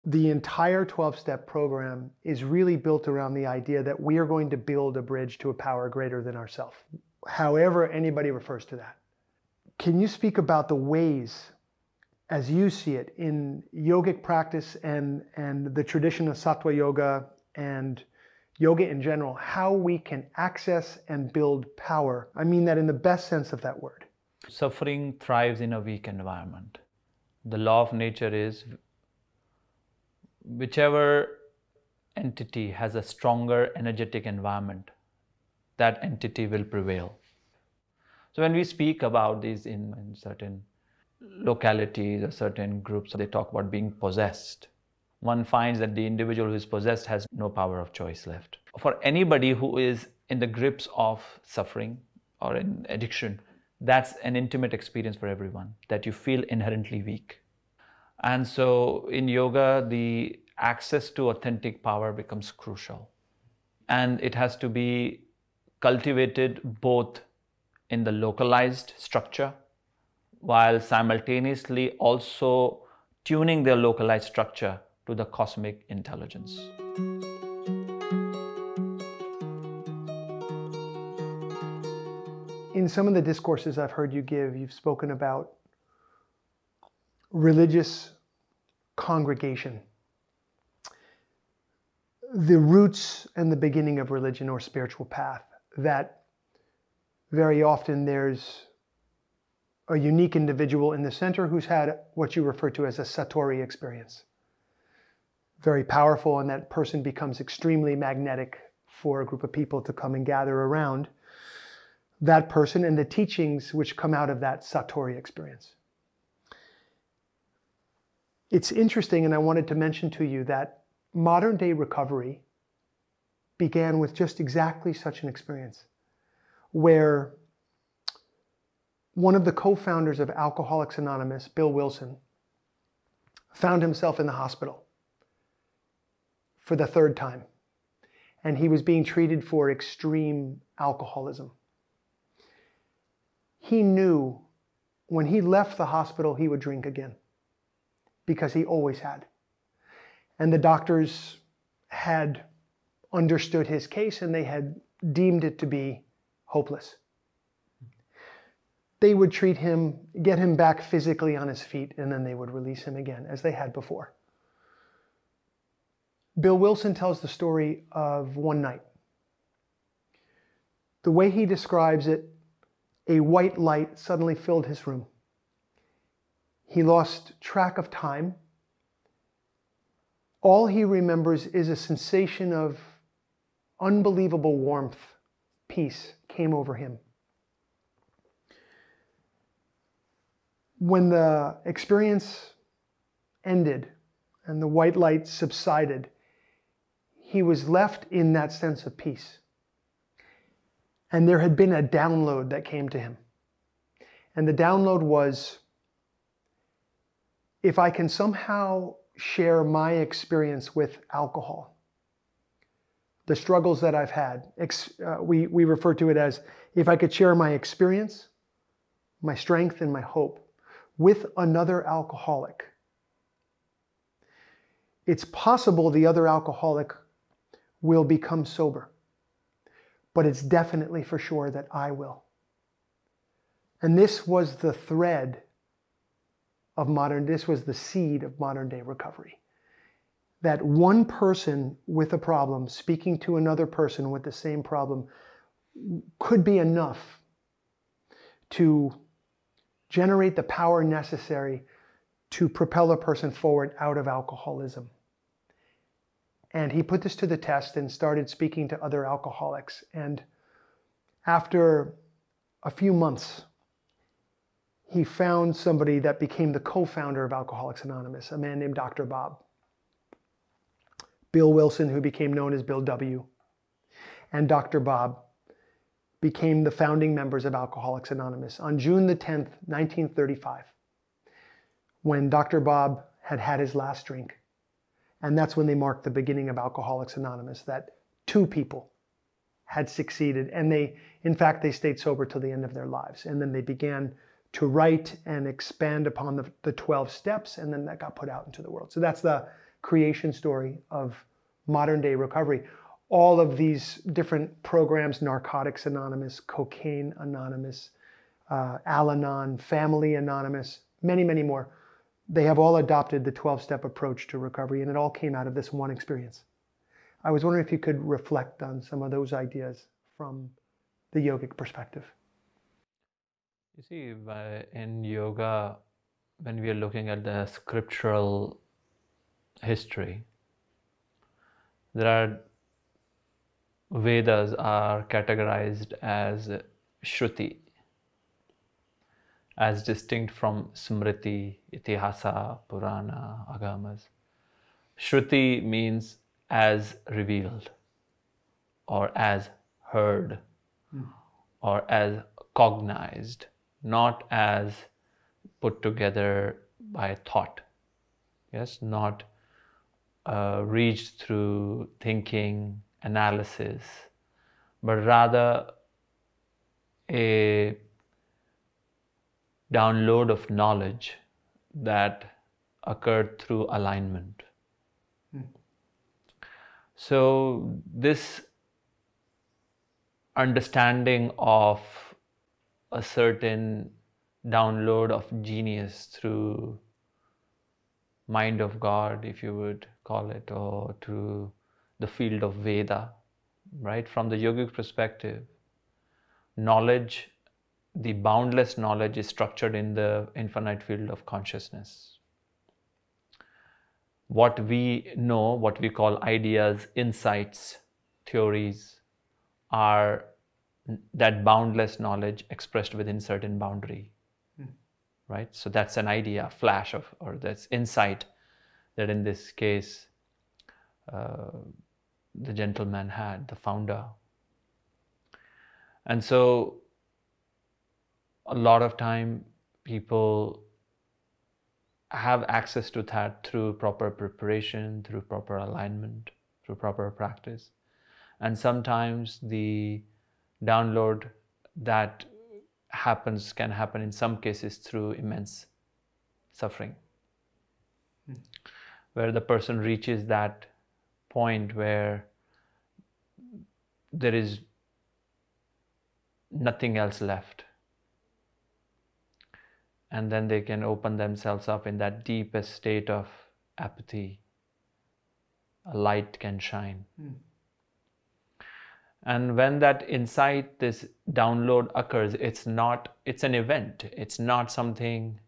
the entire 12-step program is really built around the idea that we are going to build a bridge to a power greater than ourselves, however anybody refers to that. Can you speak about the ways, as you see it, in yogic practice and the tradition of Sattva Yoga and yoga in general, how we can access and build power? I mean that in the best sense of that word. Suffering thrives in a weak environment. The law of nature is whichever entity has a stronger energetic environment, that entity will prevail. So when we speak about these in certain localities or certain groups, they talk about being possessed. One finds that the individual who is possessed has no power of choice left. For anybody who is in the grips of suffering or in addiction, that's an intimate experience for everyone, that you feel inherently weak. And so in yoga, the access to authentic power becomes crucial. And it has to be cultivated both in the localized structure, while simultaneously also tuning their localized structure to the cosmic intelligence. In some of the discourses I've heard you give, you've spoken about religious congregation, the roots and the beginning of religion or spiritual path, that very often there's a unique individual in the center who's had what you refer to as a satori experience. Very powerful, and that person becomes extremely magnetic for a group of people to come and gather around that person and the teachings which come out of that satori experience. It's interesting, and I wanted to mention to you that modern day recovery began with just exactly such an experience, where one of the co-founders of Alcoholics Anonymous, Bill Wilson, found himself in the hospital for the third time, and he was being treated for extreme alcoholism. He knew when he left the hospital he would drink again, because he always had. And the doctors had understood his case and they had deemed it to be hopeless. They would treat him, get him back physically on his feet, and then they would release him again, as they had before. Bill Wilson tells the story of one night. The way he describes it, a white light suddenly filled his room. He lost track of time. All he remembers is a sensation of unbelievable warmth, peace came over him. When the experience ended and the white light subsided, he was left in that sense of peace. And there had been a download that came to him. And the download was, if I can somehow share my experience with alcohol, the struggles that I've had, we refer to it as, if I could share my experience, my strength, and my hope with another alcoholic, it's possible the other alcoholic will become sober, but it's definitely for sure that I will. And this was the thread of this was the seed of modern day recovery. That one person with a problem speaking to another person with the same problem could be enough to generate the power necessary to propel a person forward out of alcoholism. And he put this to the test and started speaking to other alcoholics. And after a few months, he found somebody that became the co-founder of Alcoholics Anonymous, a man named Dr. Bob. Bill Wilson, who became known as Bill W., and Dr. Bob became the founding members of Alcoholics Anonymous on June the 10th, 1935, when Dr. Bob had had his last drink. And that's when they marked the beginning of Alcoholics Anonymous, that two people had succeeded. And in fact, they stayed sober till the end of their lives. And then they began to write and expand upon the 12 steps, and then that got put out into the world. So that's the creation story of modern day recovery. All of these different programs, Narcotics Anonymous, Cocaine Anonymous, Al-Anon, Family Anonymous, many, many more, they have all adopted the 12-step approach to recovery, and it all came out of this one experience. I was wondering if you could reflect on some of those ideas from the yogic perspective. You see, in yoga, when we are looking at the scriptural history, there are Vedas are categorized as Shruti, as distinct from Smriti, Itihasa, Purana, Agamas. Shruti means as revealed, or as heard, or as cognized, not as put together by thought. Yes, not reached through thinking, analysis, but rather a download of knowledge that occurred through alignment. So this understanding of a certain download of genius through mind of God, if you would call it, or through the field of Veda, right? From the yogic perspective, knowledge, the boundless knowledge, is structured in the infinite field of consciousness. What we know, what we call ideas, insights, theories, are that boundless knowledge expressed within certain boundary, right? So that's an idea, a flash of, or that's insight that in this case the gentleman had, the founder. And so a lot of time people have access to that through proper preparation, through proper alignment, through proper practice. And sometimes the download that happens can happen in some cases through immense suffering, where the person reaches that point where there is nothing else left, and then they can open themselves up in that deepest state of apathy. A light can shine. And when that insight, this download occurs, it's an event. It's not something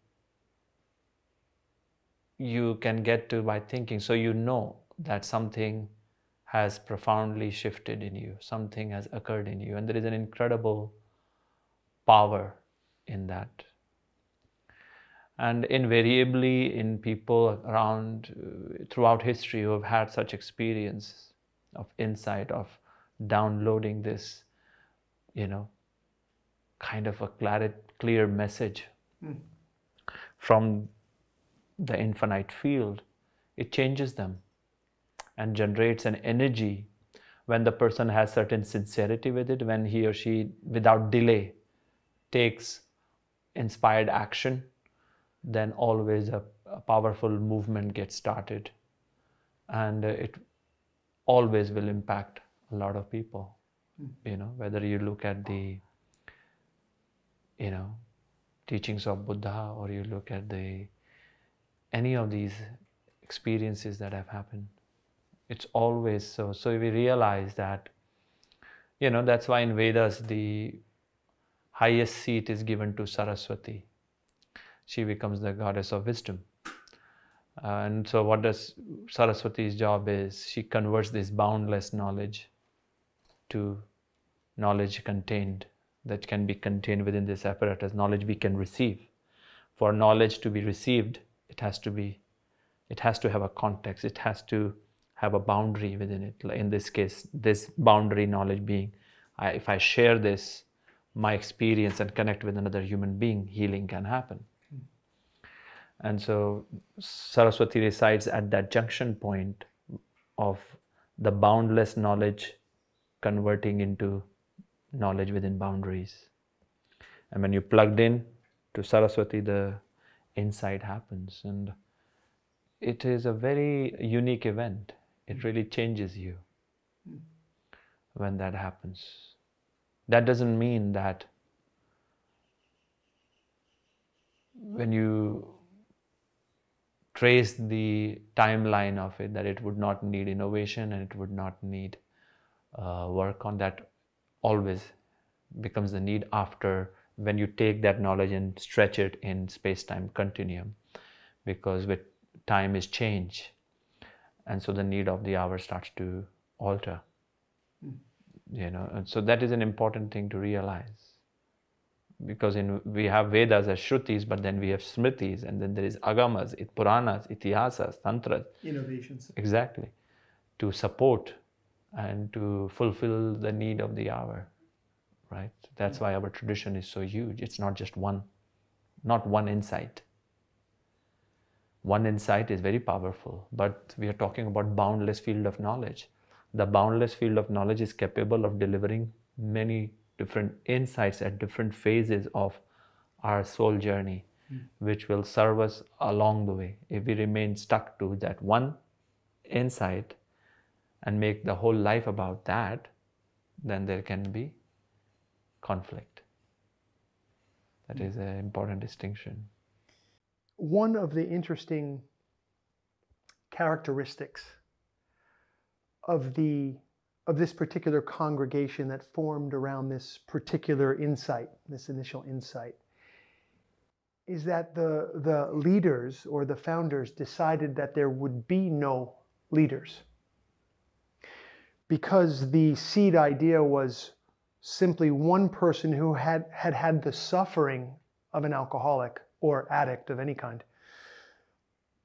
you can get to by thinking. So you know that something has profoundly shifted in you, something has occurred in you, and there is an incredible power in that. And invariably in people around throughout history who have had such experience of insight, of downloading this, kind of a clear message from the infinite field, it changes them and generates an energy. When the person has certain sincerity with it, when he or she without delay takes inspired action, then always a powerful movement gets started, and it always will impact a lot of people. Whether you look at the teachings of Buddha, or you look at any of these experiences that have happened, it's always so. So we realize that that's why in Vedas the highest seat is given to Saraswati. She becomes the goddess of wisdom. And so what does Saraswati's job is? She converts this boundless knowledge to knowledge contained, that can be contained within this apparatus, knowledge we can receive. For knowledge to be received, it has to have a context, it has to have a boundary within it. In this case, this boundary knowledge being, if I share this, my experience, and connect with another human being, healing can happen. And so Saraswati resides at that junction point of the boundless knowledge converting into knowledge within boundaries. And when you plugged in to Saraswati, the insight happens. And it is a very unique event. It really changes you when that happens. That doesn't mean that when you trace the timeline of it, that it would not need innovation and it would not need work on that. Always becomes the need after, when you take that knowledge and stretch it in space-time continuum, because with time is change, and so the need of the hour starts to alter. And so that is an important thing to realize, because we have Vedas as Shrutis, but then we have Smritis, and then there is Agamas, Puranas, Itihasas, Tantras. Innovations. Exactly. To support and to fulfill the need of the hour, right? That's why our tradition is so huge. It's not just not one insight. One insight is very powerful, but we are talking about boundless field of knowledge. The boundless field of knowledge is capable of delivering many different insights at different phases of our soul journey, which will serve us along the way. If we remain stuck to that one insight and make the whole life about that, then there can be conflict. That is an important distinction. One of the interesting characteristics of this particular congregation that formed around this particular insight, this initial insight, is that the leaders or the founders decided that there would be no leaders, because the seed idea was simply one person who had the suffering of an alcoholic or addict of any kind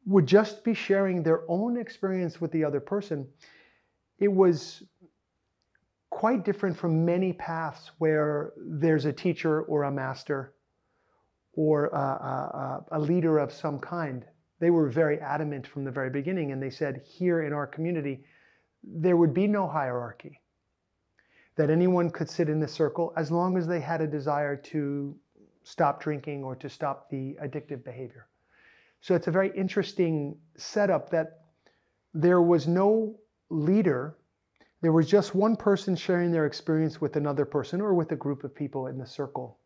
would just be sharing their own experience with the other person. It was quite different from many paths where there's a teacher or a master or a leader of some kind. They were very adamant from the very beginning, and they said, here in our community, there would be no hierarchy, that anyone could sit in the circle as long as they had a desire to stop drinking or to stop the addictive behavior. So it's a very interesting setup that there was no leader. There was just one person sharing their experience with another person or with a group of people in the circle.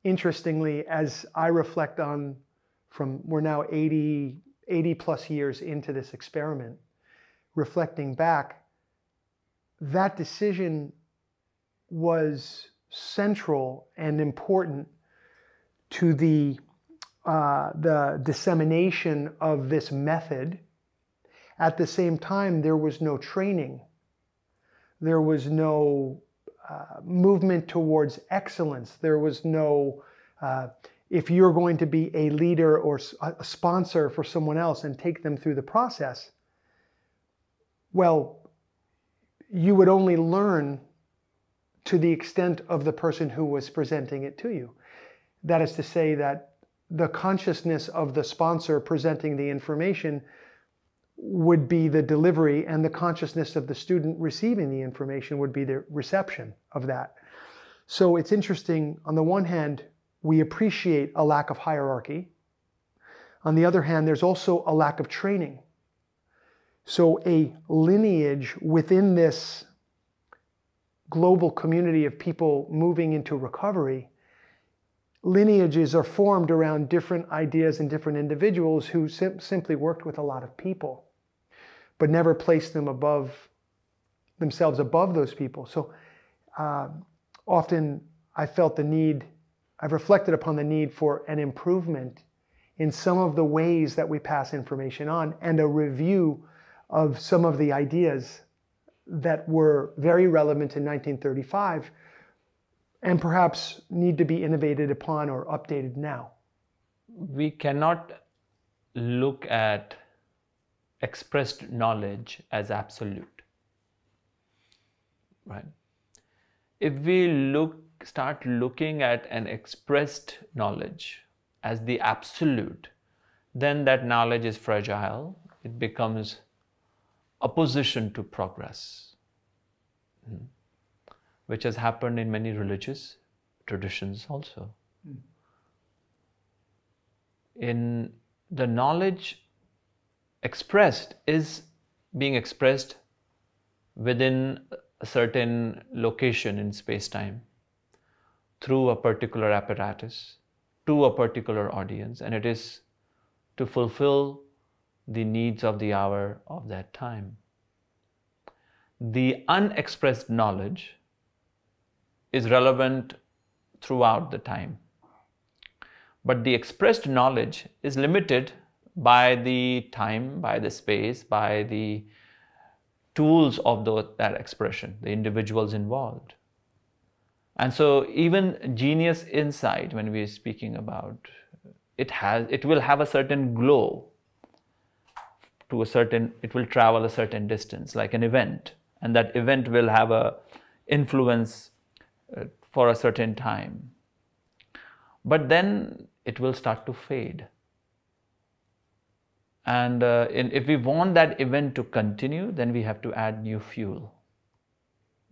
Interestingly, as I reflect on, we're now 80 plus years into this experiment, reflecting back, that decision was central and important to the dissemination of this method. At the same time, there was no training. There was no movement towards excellence. There was no, if you're going to be a leader or a sponsor for someone else and take them through the process, well, you would only learn to the extent of the person who was presenting it to you. That is to say that the consciousness of the sponsor presenting the information would be the delivery, and the consciousness of the student receiving the information would be the reception of that. So it's interesting, on the one hand, we appreciate a lack of hierarchy. On the other hand, there's also a lack of training. So a lineage within this global community of people moving into recovery, lineages are formed around different ideas and different individuals who simply worked with a lot of people, but never placed themselves above those people. So often I've reflected upon the need for an improvement in some of the ways that we pass information on, and a review of some of the ideas that were very relevant in 1935 and perhaps need to be innovated upon or updated now. We cannot look at expressed knowledge as absolute, right? If we start looking at an expressed knowledge as the absolute, then that knowledge is fragile. It becomes opposition to progress, which has happened in many religious traditions also. In the knowledge expressed is being expressed within a certain location in space-time through a particular apparatus to a particular audience, and it is to fulfill the needs of the hour of that time. The unexpressed knowledge is relevant throughout the time, but the expressed knowledge is limited by the time, by the space, by the tools of that expression, the individuals involved. And so even genius insight, when we are speaking about, it will have a certain glow to a certain, it will travel a certain distance, like an event, and that event will have a influence for a certain time. But then it will start to fade. And if we want that event to continue, then we have to add new fuel.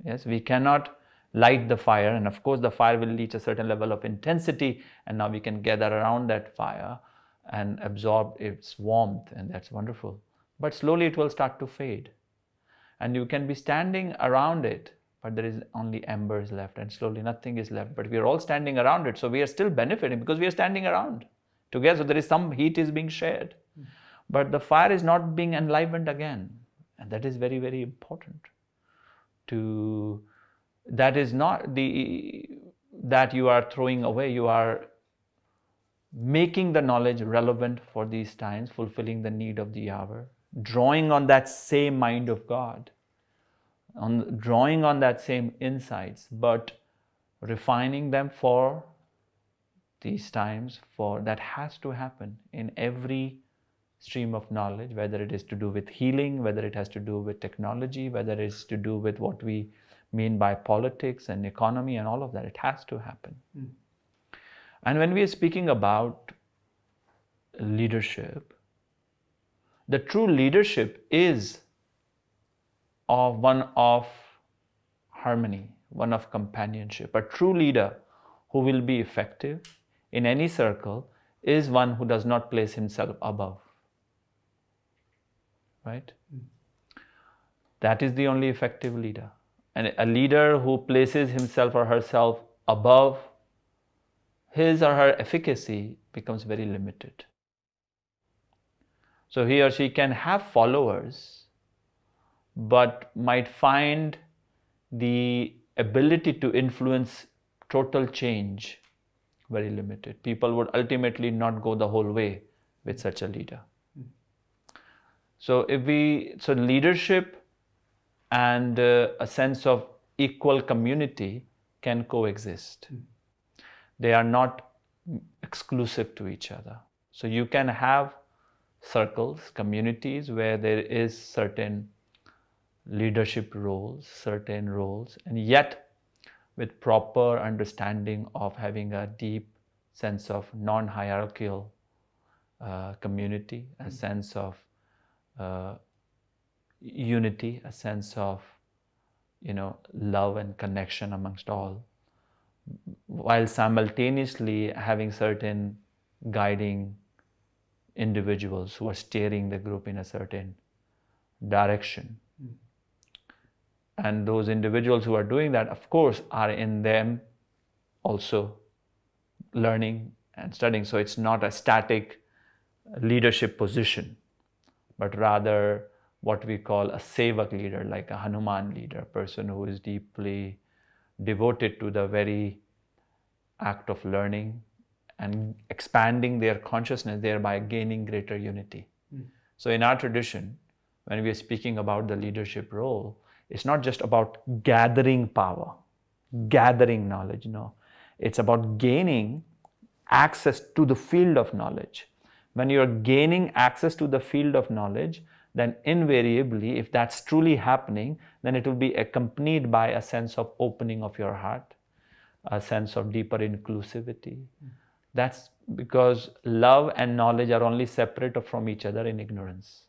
Yes, we cannot light the fire, and of course the fire will reach a certain level of intensity, and now we can gather around that fire and absorb its warmth, and that's wonderful. But slowly it will start to fade, and you can be standing around it, but there is only embers left, and slowly nothing is left, but we are all standing around it, so we are still benefiting because we are standing around together, so there is some heat is being shared. But the fire is not being enlivened again, and that is very, very important. That is not that you are throwing away, you are making the knowledge relevant for these times, fulfilling the need of the hour, drawing on that same mind of God, drawing on that same insights, but refining them for these times. For that has to happen in every stream of knowledge, whether it is to do with healing, whether it has to do with technology, whether it is to do with what we mean by politics and economy and all of that. It has to happen. And when we are speaking about leadership, the true leadership is one of harmony, one of companionship. A true leader who will be effective in any circle is one who does not place himself above. Right? That is the only effective leader. And a leader who places himself or herself above, his or her efficacy becomes very limited. So he or she can have followers, but might find the ability to influence total change very limited. People would ultimately not go the whole way with such a leader. So leadership and a sense of equal community can coexist. They are not exclusive to each other. So you can have circles, communities where there is certain leadership roles, certain roles, and yet with proper understanding of having a deep sense of non-hierarchical community, a sense of unity, a sense of love and connection amongst all, while simultaneously having certain guiding individuals who are steering the group in a certain direction. And those individuals who are doing that, of course, are in them also learning and studying. So it's not a static leadership position, but rather what we call a sevak leader, like a Hanuman leader, a person who is deeply devoted to the very act of learning and expanding their consciousness, thereby gaining greater unity. So in our tradition, when we are speaking about the leadership role, it's not just about gathering power, gathering knowledge, no. It's about gaining access to the field of knowledge. When you're gaining access to the field of knowledge, then invariably, if that's truly happening, then it will be accompanied by a sense of opening of your heart, a sense of deeper inclusivity. That's because love and knowledge are only separate from each other in ignorance.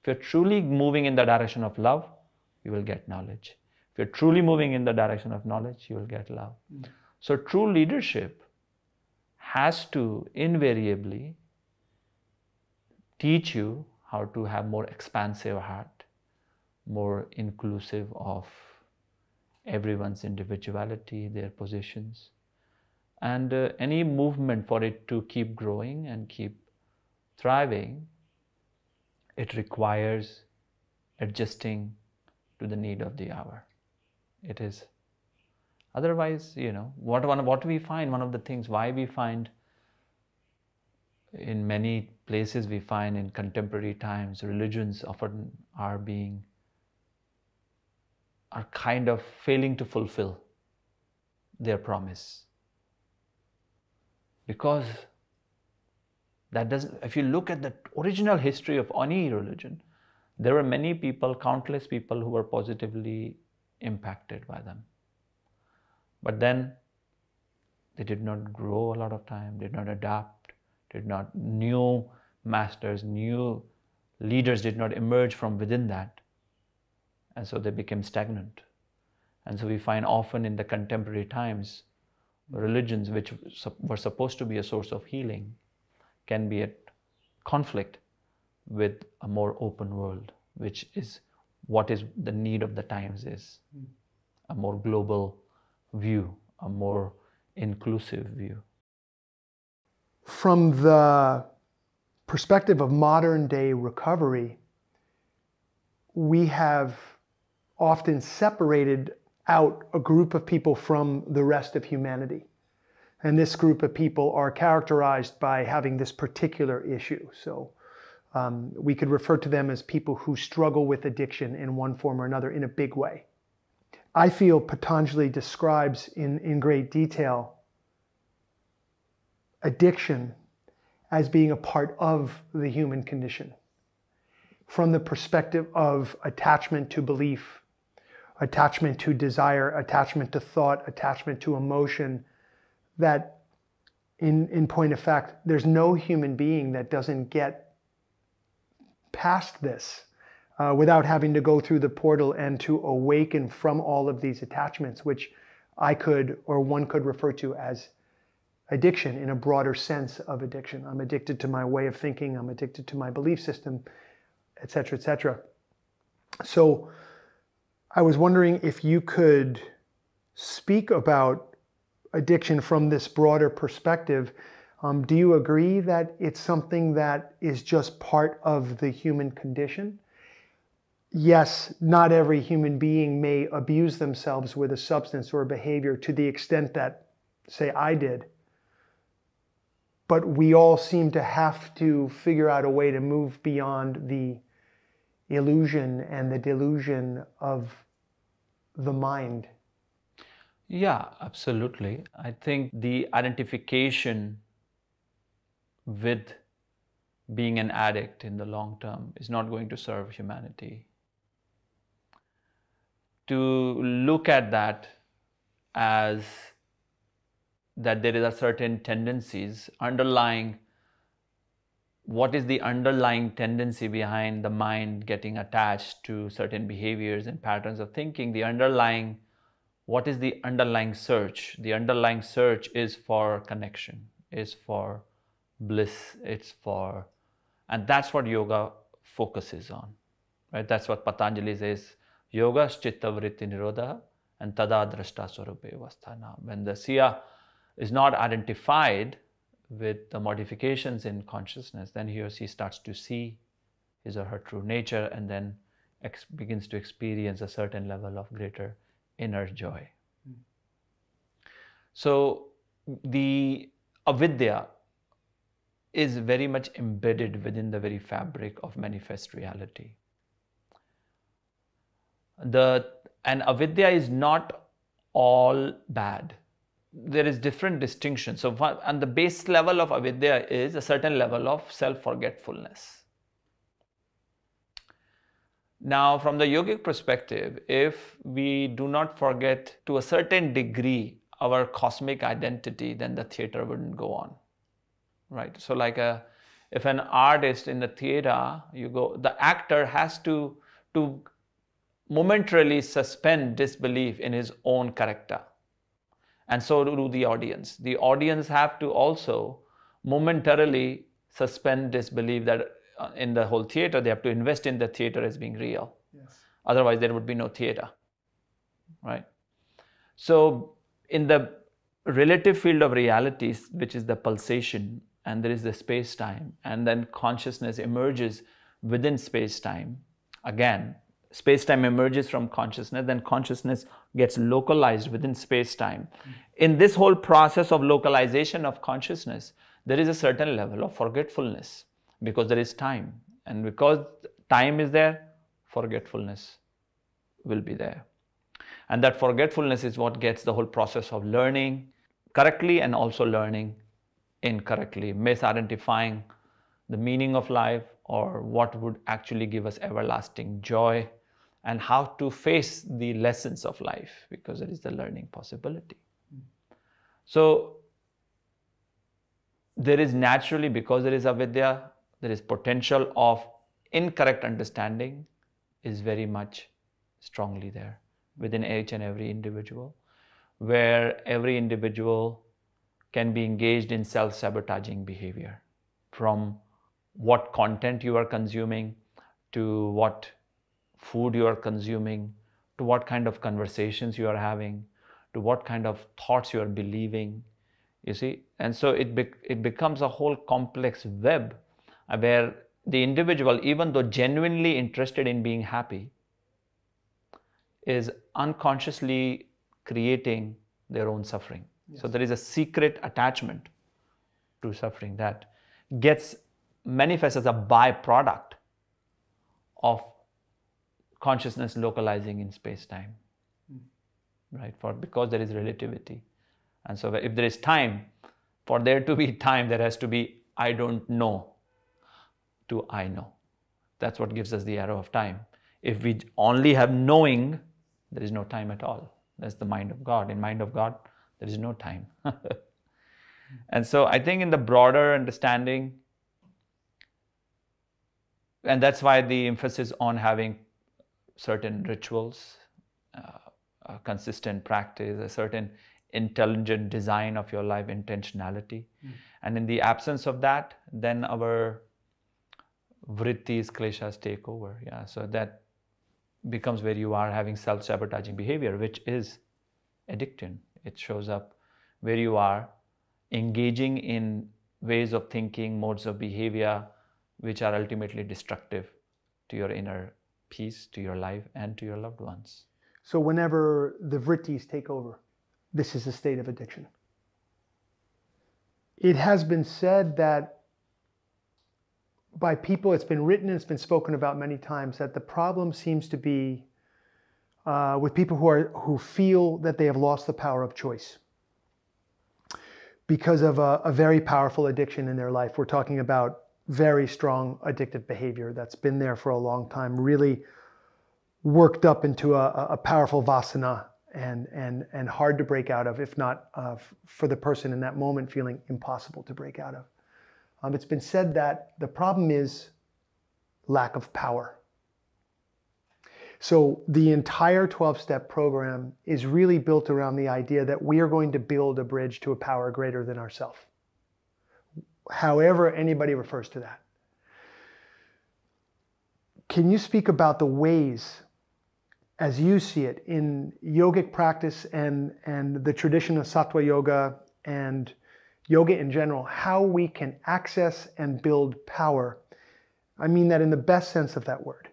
If you're truly moving in the direction of love, you will get knowledge. If you're truly moving in the direction of knowledge, you will get love. So true leadership has to invariably teach you how to have more expansive heart, more inclusive of everyone's individuality, their positions, and any movement for it to keep growing and keep thriving, it requires adjusting to the need of the hour. It is. Otherwise, what we find, one of the things why we find in many places, we find in contemporary times, religions often are kind of failing to fulfill their promise. Because that doesn't, if you look at the original history of any religion, there were many people, countless people who were positively impacted by them. But then they did not grow a lot of time, did not adapt, new masters, new leaders did not emerge from within that. And so they became stagnant. And so we find often in the contemporary times, religions which were supposed to be a source of healing can be at conflict with a more open world, which is what is the need of the times is. A more global view, a more inclusive view. From the perspective of modern day recovery, we have often separated out a group of people from the rest of humanity. And this group of people are characterized by having this particular issue. So we could refer to them as people who struggle with addiction in one form or another in a big way. I feel Patanjali describes in great detail addiction as being a part of the human condition. From the perspective of attachment to belief, attachment to desire, attachment to thought, attachment to emotion, that in point of fact, there's no human being that doesn't get past this without having to go through the portal and to awaken from all of these attachments, which one could refer to as addiction in a broader sense of addiction. I'm addicted to my way of thinking, I'm addicted to my belief system, etc., etc. So I was wondering if you could speak about addiction from this broader perspective. Do you agree that it's something that is just part of the human condition? Yes, not every human being may abuse themselves with a substance or a behavior to the extent that, say, I did. But we all seem to have to figure out a way to move beyond the illusion and the delusion of the mind. Yeah, absolutely. I think the identification with being an addict in the long term is not going to serve humanity. To look at that as that there is a certain tendencies underlying, what is the underlying tendency behind the mind getting attached to certain behaviors and patterns of thinking, what is the underlying search? The underlying search is for connection, is for bliss, and that's what yoga focuses on, right? That's what Patanjali says, yoga chitta vritti nirodha and tada drashta swarupe avasthana. When the Siya is not identified with the modifications in consciousness, then he or she starts to see his or her true nature and then begins to experience a certain level of greater inner joy. So the avidya is very much embedded within the very fabric of manifest reality. And avidya is not all bad. There is different distinctions. So, and the base level of avidya is a certain level of self-forgetfulness. Now, from the yogic perspective, if we do not forget to a certain degree our cosmic identity, then the theater wouldn't go on, right? So, like if an artist in the theater, the actor has to momentarily suspend disbelief in his own character. And so do the audience. The audience have to also momentarily suspend disbelief that in the whole theater, they have to invest in the theater as being real. Yes. Otherwise, there would be no theater, right? So in the relative field of realities, which is the pulsation, and there is the space-time, and then consciousness emerges within space-time. Again, space-time emerges from consciousness, then consciousness gets localized within space-time. In this whole process of localization of consciousness, there is a certain level of forgetfulness because there is time. And because time is there, forgetfulness will be there. And that forgetfulness is what gets the whole process of learning correctly and also learning incorrectly, misidentifying the meaning of life or what would actually give us everlasting joy, and how to face the lessons of life, because there is the learning possibility. So there is naturally, because there is avidya, there is potential of incorrect understanding is very much strongly there within each and every individual, where every individual can be engaged in self-sabotaging behavior, from what content you are consuming, to what food you are consuming, to what kind of conversations you are having, to what kind of thoughts you are believing, you see. And so it becomes a whole complex web where the individual, even though genuinely interested in being happy, is unconsciously creating their own suffering. Yes. So there is a secret attachment to suffering that gets manifest as a byproduct of consciousness localizing in space-time, right? Because there is relativity. And so if there is time, for there to be time, there has to be I don't know to I know. That's what gives us the arrow of time. If we only have knowing, there is no time at all. That's the mind of God. In mind of God, there is no time. And so I think in the broader understanding, and that's why the emphasis on having certain rituals, a consistent practice, a certain intelligent design of your life, intentionality. And in the absence of that, then our vrittis, kleshas take over. Yeah, so that becomes where you are having self-sabotaging behavior, which is addiction. It shows up where you are engaging in ways of thinking, modes of behavior, which are ultimately destructive to your inner peace, to your life, and to your loved ones. So whenever the vrittis take over, this is a state of addiction. It has been said that by people, it's been written and it's been spoken about many times, that the problem seems to be with people who feel that they have lost the power of choice because of a very powerful addiction in their life. We're talking about very strong addictive behavior that's been there for a long time, really worked up into a powerful vasana and hard to break out of, if not for the person in that moment feeling impossible to break out of. It's been said that the problem is lack of power. So the entire 12-step program is really built around the idea that we are going to build a bridge to a power greater than ourselves. However anybody refers to that. Can you speak about the ways, as you see it, in yogic practice and the tradition of Sattva Yoga and yoga in general, how we can access and build power? I mean that in the best sense of that word.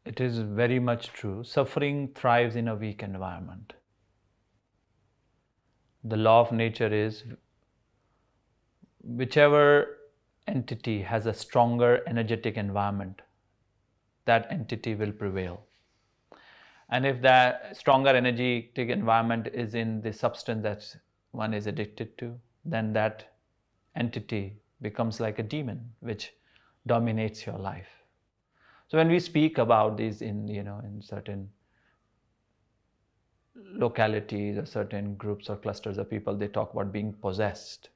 It is very much true. Suffering thrives in a weak environment. The law of nature is whichever entity has a stronger energetic environment, that entity will prevail. And if that stronger energetic environment is in the substance that one is addicted to, then that entity becomes like a demon which dominates your life. So when we speak about these in certain localities or certain groups or clusters of people, they talk about being possessed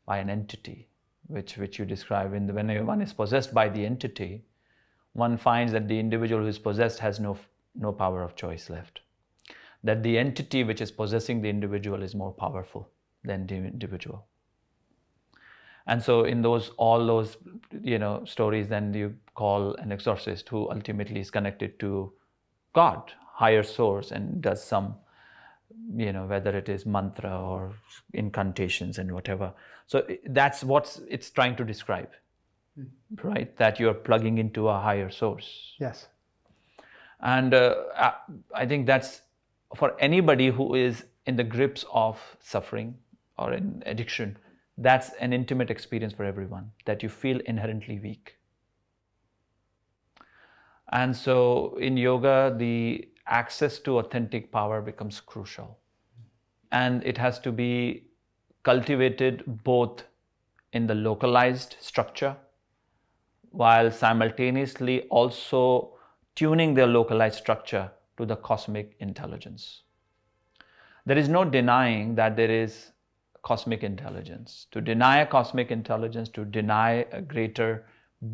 by an entity, which you describe. When one is possessed by the entity, one finds that the individual who is possessed has no power of choice left. That the entity which is possessing the individual is more powerful than the individual. And so in all those stories, then you call an exorcist who ultimately is connected to God, higher source, and does some, whether it is mantra or incantations and whatever. So that's what it's trying to describe, right? That you're plugging into a higher source. Yes. And I think that's for anybody who is in the grips of suffering or in addiction, that's an intimate experience for everyone, that you feel inherently weak. And so in yoga, the access to authentic power becomes crucial. And it has to be cultivated both in the localized structure, while simultaneously also tuning their localized structure to the cosmic intelligence. There is no denying that there is cosmic intelligence. To deny a cosmic intelligence, to deny a greater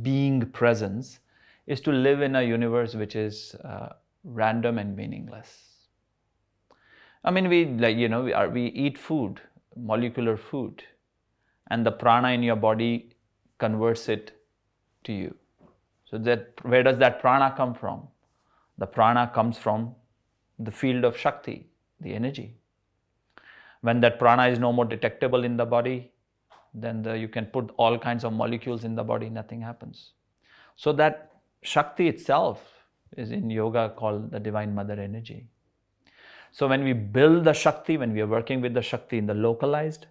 being presence, is to live in a universe which is random and meaningless. I mean, we eat food, molecular food, and the prana in your body converts it to you. So where does that prana come from? The prana comes from the field of Shakti, the energy. When that prana is no more detectable in the body, then you can put all kinds of molecules in the body, nothing happens. So that Shakti itself is in yoga called the Divine Mother Energy. So when we build the Shakti, when we are working with the Shakti in the localized,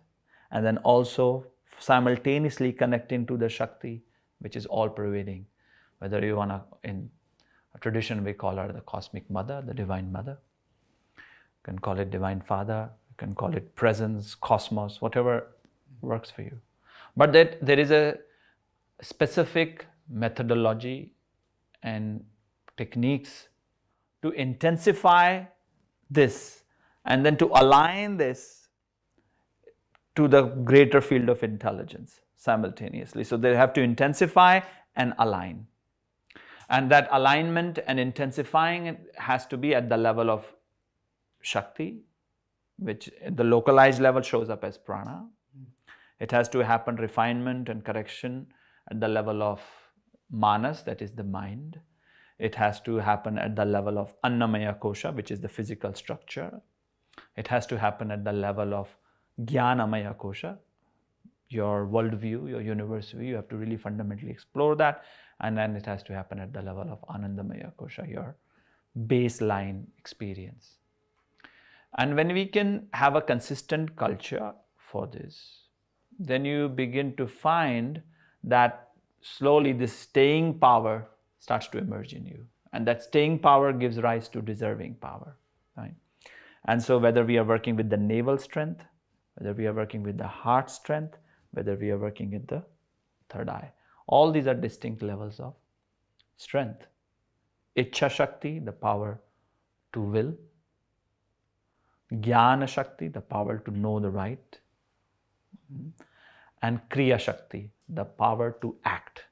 and then also simultaneously connecting to the Shakti, which is all pervading, whether you want to, in a tradition we call her the Cosmic Mother, the Divine Mother. You can call it Divine Father, you can call it Presence, Cosmos, whatever works for you. But that there is a specific methodology and techniques to intensify this and then to align this to the greater field of intelligence simultaneously. So they have to intensify and align. And that alignment and intensifying has to be at the level of Shakti, which at the localized level shows up as prana. It has to happen refinement and correction at the level of manas, that is the mind. It has to happen at the level of Annamaya Kosha, which is the physical structure. It has to happen at the level of Jnanamaya Kosha, your worldview, your universe view. You have to really fundamentally explore that. And then it has to happen at the level of Anandamaya Kosha, your baseline experience. And when we can have a consistent culture for this, then you begin to find that slowly this staying power starts to emerge in you. And that staying power gives rise to deserving power. Right? And so whether we are working with the navel strength, whether we are working with the heart strength, whether we are working with the third eye, all these are distinct levels of strength. Ichha Shakti, the power to will. Jnana Shakti, the power to know the right. And Kriya Shakti, the power to act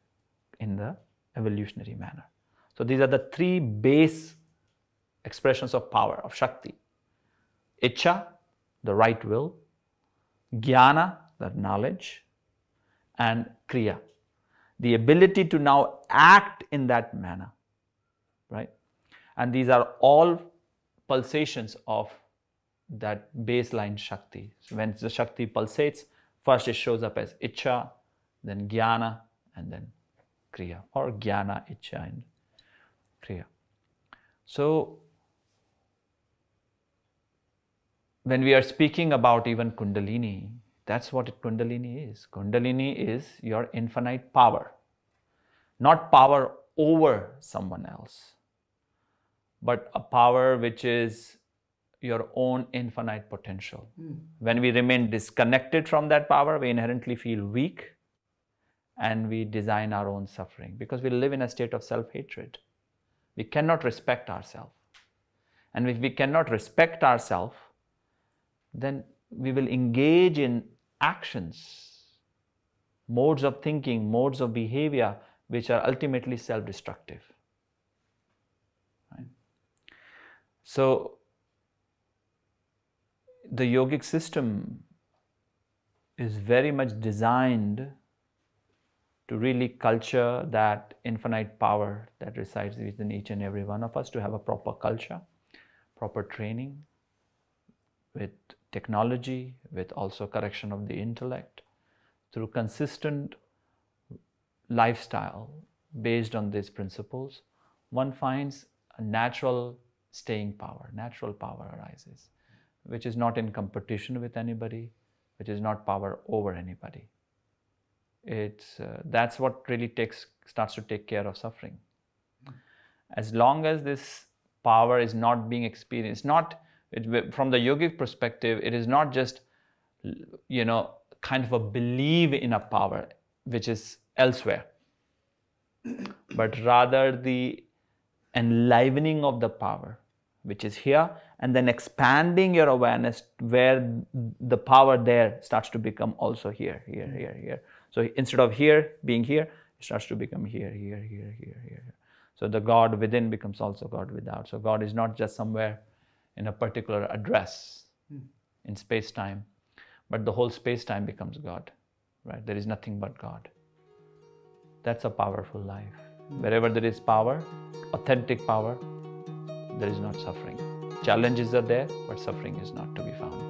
in the evolutionary manner. So these are the three base expressions of power, of Shakti. Ichha, the right will. Jnana, the knowledge. And Kriya, the ability to now act in that manner. Right? And these are all pulsations of that baseline Shakti. So when the Shakti pulsates, first it shows up as Ichha, then Jnana, and then Kriya, or Jnana, Ichha, and Kriya. So when we are speaking about even Kundalini, that's what Kundalini is. Kundalini is your infinite power. Not power over someone else, but a power which is your own infinite potential. When we remain disconnected from that power, we inherently feel weak and we design our own suffering because we live in a state of self-hatred. We cannot respect ourselves. And if we cannot respect ourselves, then we will engage in actions, modes of thinking, modes of behavior, which are ultimately self-destructive. Right? So, the yogic system is very much designed to really culture that infinite power that resides within each and every one of us, to have a proper culture, proper training with technology, with also correction of the intellect, through consistent lifestyle based on these principles, one finds a natural staying power, natural power arises, which is not in competition with anybody, which is not power over anybody. That's what really starts to take care of suffering. As long as this power is not being experienced, from the yogic perspective, it is not just, kind of a belief in a power which is elsewhere, but rather the enlivening of the power which is here, and then expanding your awareness where the power there starts to become also here. So instead of here being here, it starts to become here. So the God within becomes also God without. So God is not just somewhere in a particular address in space-time, but the whole space-time becomes God, right? There is nothing but God. That's a powerful life. Wherever there is power, authentic power, there is not suffering. Challenges are there, but suffering is not to be found.